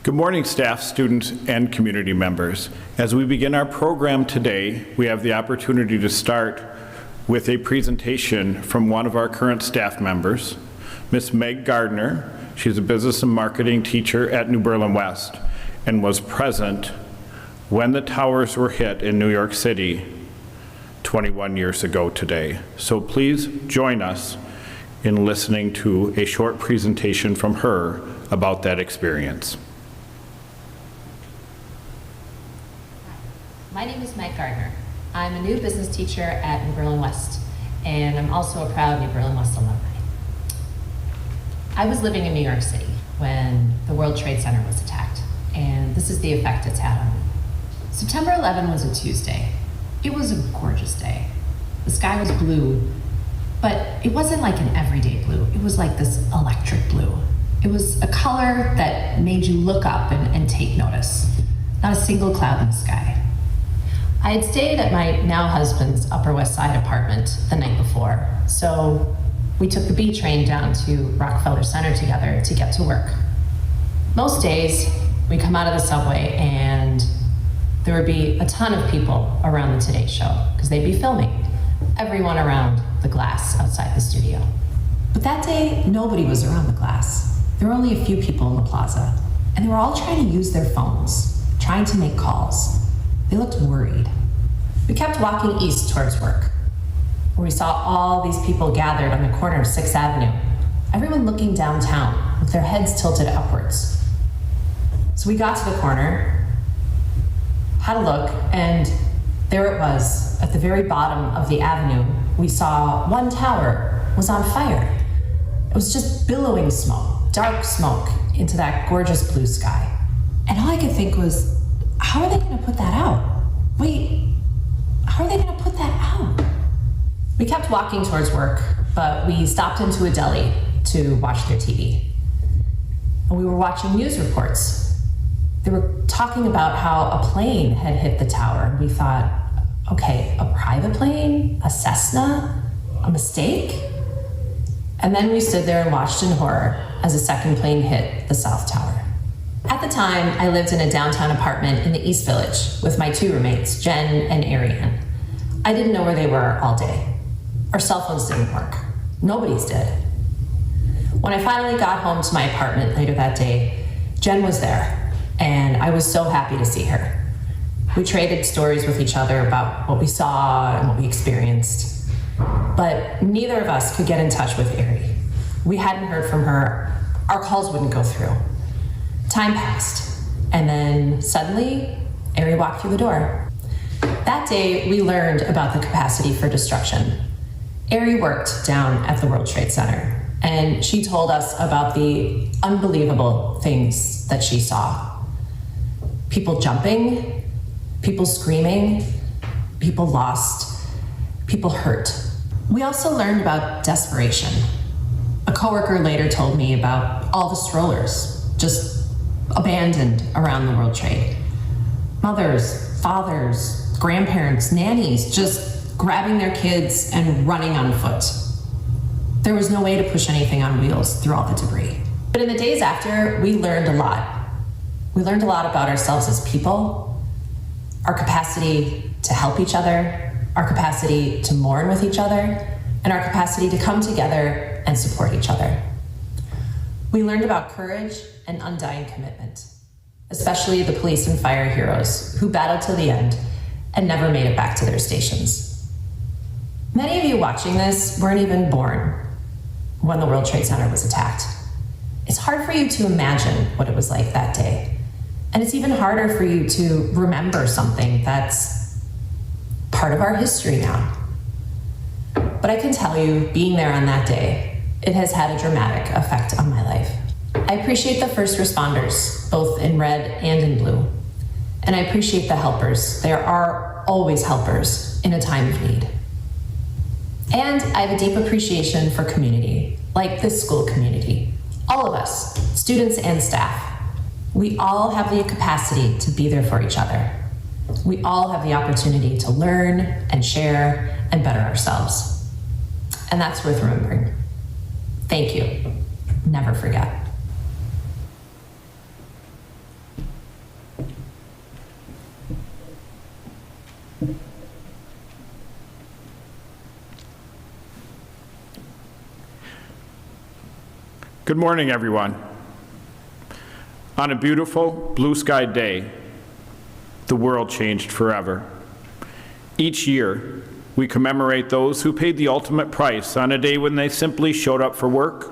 Good morning, staff, students, and community members. As we begin our program today, we have the opportunity to start with a presentation from one of our current staff members, Miss Meg Gardner. She's a business and marketing teacher at New Berlin West and was present when the towers were hit in New York City 21 years ago today. So please join us in listening to a short presentation from her about that experience. My name is Meg Gardner. I'm a new business teacher at New Berlin West, and I'm also a proud New Berlin West alumni. I was living in New York City when the World Trade Center was attacked, and this is the effect it's had on me. September 11 was a Tuesday. It was a gorgeous day. The sky was blue, but it wasn't like an everyday blue. It was like this electric blue. It was a color that made you look up and take notice. Not a single cloud in the sky. I had stayed at my now husband's Upper West Side apartment the night before, so we took the B train down to Rockefeller Center together to get to work. Most days, we come out of the subway and there would be a ton of people around the Today Show because they'd be filming, everyone around the glass outside the studio. But that day, nobody was around the glass. There were only a few people in the plaza, and they were all trying to use their phones, trying to make calls. They looked worried. We kept walking east towards work, where we saw all these people gathered on the corner of 6th Avenue, everyone looking downtown with their heads tilted upwards. So we got to the corner, had a look, and there it was. At the very bottom of the avenue, we saw one tower was on fire. It was just billowing smoke, dark smoke, into that gorgeous blue sky. And all I could think was, how are they gonna put that out? Wait, how are they gonna put that out? We kept walking towards work, but we stopped into a deli to watch their TV. And we were watching news reports. They were talking about how a plane had hit the tower. We thought, okay, a private plane, a Cessna, a mistake? And then we stood there and watched in horror as a second plane hit the South Tower. At the time, I lived in a downtown apartment in the East Village with my two roommates, Jen and Ariane. I didn't know where they were all day. Our cell phones didn't work. Nobody's did. When I finally got home to my apartment later that day, Jen was there, and I was so happy to see her. We traded stories with each other about what we saw and what we experienced, but neither of us could get in touch with Ari. We hadn't heard from her. Our calls wouldn't go through. Time passed, and then suddenly, Ari walked through the door. That day, we learned about the capacity for destruction. Ari worked down at the World Trade Center, and she told us about the unbelievable things that she saw. People jumping, people screaming, people lost, people hurt. We also learned about desperation. A coworker later told me about all the strollers, just abandoned around the World Trade. Mothers, fathers, grandparents, nannies, just grabbing their kids and running on foot. There was no way to push anything on wheels through all the debris. But in the days after, we learned a lot. We learned a lot about ourselves as people, our capacity to help each other, our capacity to mourn with each other, and our capacity to come together and support each other. We learned about courage and undying commitment, especially the police and fire heroes who battled to the end and never made it back to their stations. Many of you watching this weren't even born when the World Trade Center was attacked. It's hard for you to imagine what it was like that day. And it's even harder for you to remember something that's part of our history now. But I can tell you, being there on that day, it has had a dramatic effect on my life. I appreciate the first responders, both in red and in blue. And I appreciate the helpers. There are always helpers in a time of need. And I have a deep appreciation for community, like this school community. All of us, students and staff, we all have the capacity to be there for each other. We all have the opportunity to learn and share and better ourselves. and that's worth remembering. Thank you. Never forget. Good morning, everyone. On a beautiful blue sky day, the world changed forever. Each year, we commemorate those who paid the ultimate price on a day when they simply showed up for work,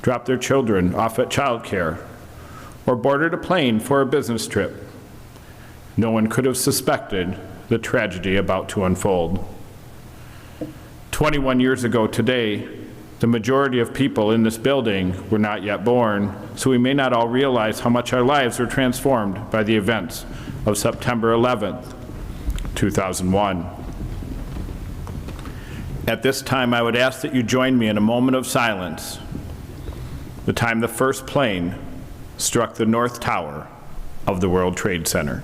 dropped their children off at childcare, or boarded a plane for a business trip. No one could have suspected the tragedy about to unfold. 21 years ago today, the majority of people in this building were not yet born, so we may not all realize how much our lives were transformed by the events of September 11th, 2001. At this time, I would ask that you join me in a moment of silence, the time the first plane struck the North Tower of the World Trade Center.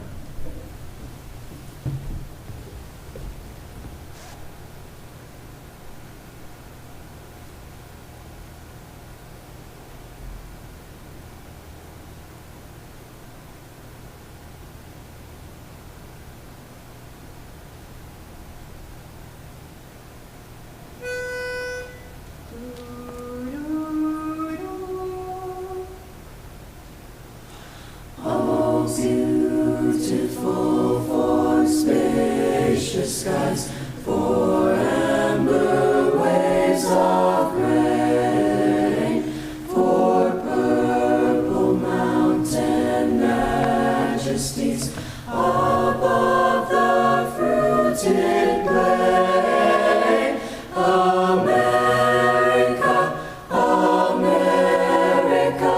Beautiful for spacious skies, for amber waves of grain, for purple mountain majesties above the fruited plain. America, America,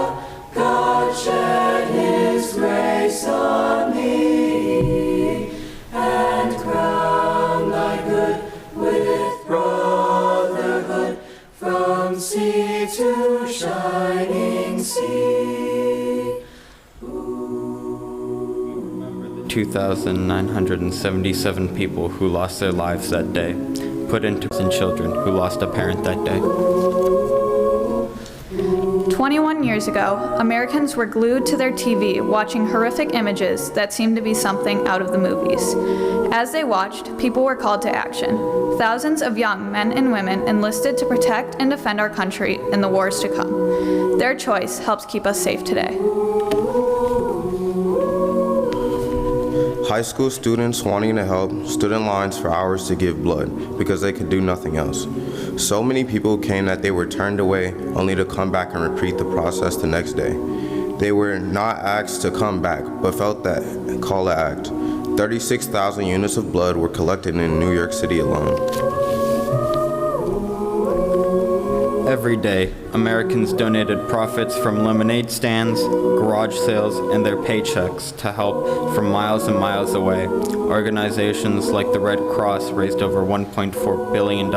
God shed His grace on thee, and crown thy good with brotherhood from sea to shining sea. 2,977 people who lost their lives that day, put into and children who lost a parent that day. 21 years ago, Americans were glued to their TV watching horrific images that seemed to be something out of the movies. As they watched, people were called to action. Thousands of young men and women enlisted to protect and defend our country in the wars to come. Their choice helps keep us safe today. High school students wanting to help stood in lines for hours to give blood because they could do nothing else. So many people came that they were turned away only to come back and repeat the process the next day. They were not asked to come back, but felt that call to act. 36,000 units of blood were collected in New York City alone. Every day, Americans donated profits from lemonade stands, garage sales, and their paychecks to help from miles and miles away. Organizations like the Red Cross raised over $1.4 billion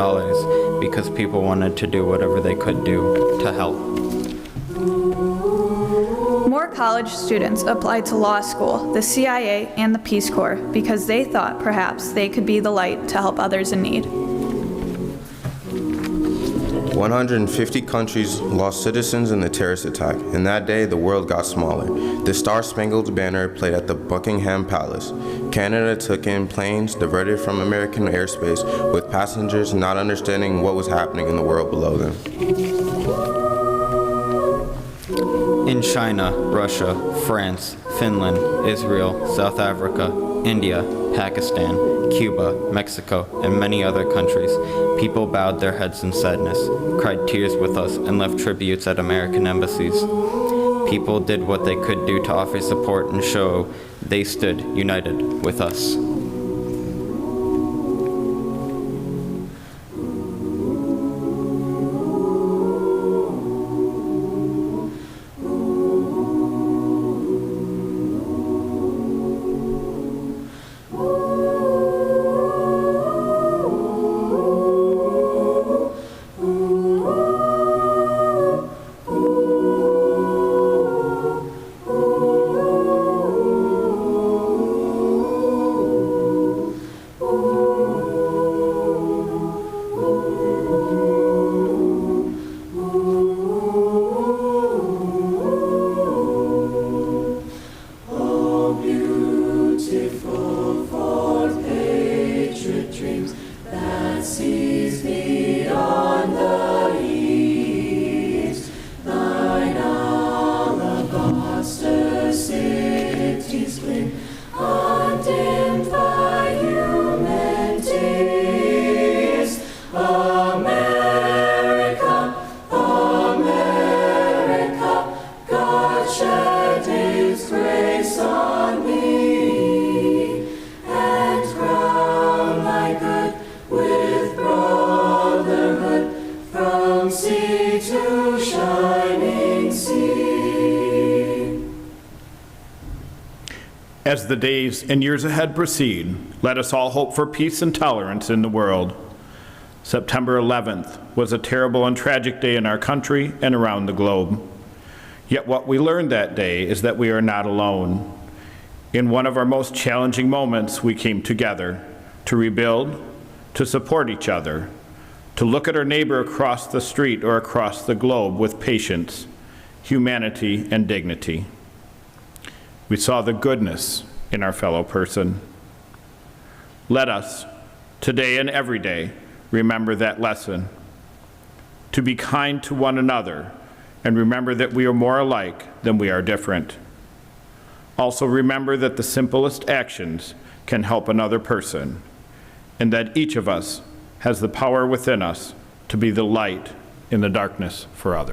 because people wanted to do whatever they could do to help. More college students applied to law school, the CIA, and the Peace Corps because they thought perhaps they could be the light to help others in need. 150 countries lost citizens in the terrorist attack, and that day the world got smaller. The Star-Spangled Banner played at the Buckingham Palace. Canada took in planes diverted from American airspace with passengers not understanding what was happening in the world below them. In China, Russia, France, Finland, Israel, South Africa, India, Pakistan, Cuba, Mexico, and many other countries, people bowed their heads in sadness, cried tears with us, and left tributes at American embassies. People did what they could do to offer support and show they stood united with us. that sees beyond the east. Thine alabaster cities gleam, undimmed by human taste. America, America, God shed His grace on thee, and crown thy good with brotherhood from sea to shining sea. As the days and years ahead proceed, let us all hope for peace and tolerance in the world. September 11th was a terrible and tragic day in our country and around the globe. Yet what we learned that day is that we are not alone. In one of our most challenging moments, we came together to rebuild, to support each other, to look at our neighbor across the street or across the globe with patience, humanity, and dignity. We saw the goodness in our fellow person. Let us, today and every day, remember that lesson. To be kind to one another, and remember that we are more alike than we are different. Also remember that the simplest actions can help another person, and that each of us has the power within us to be the light in the darkness for others.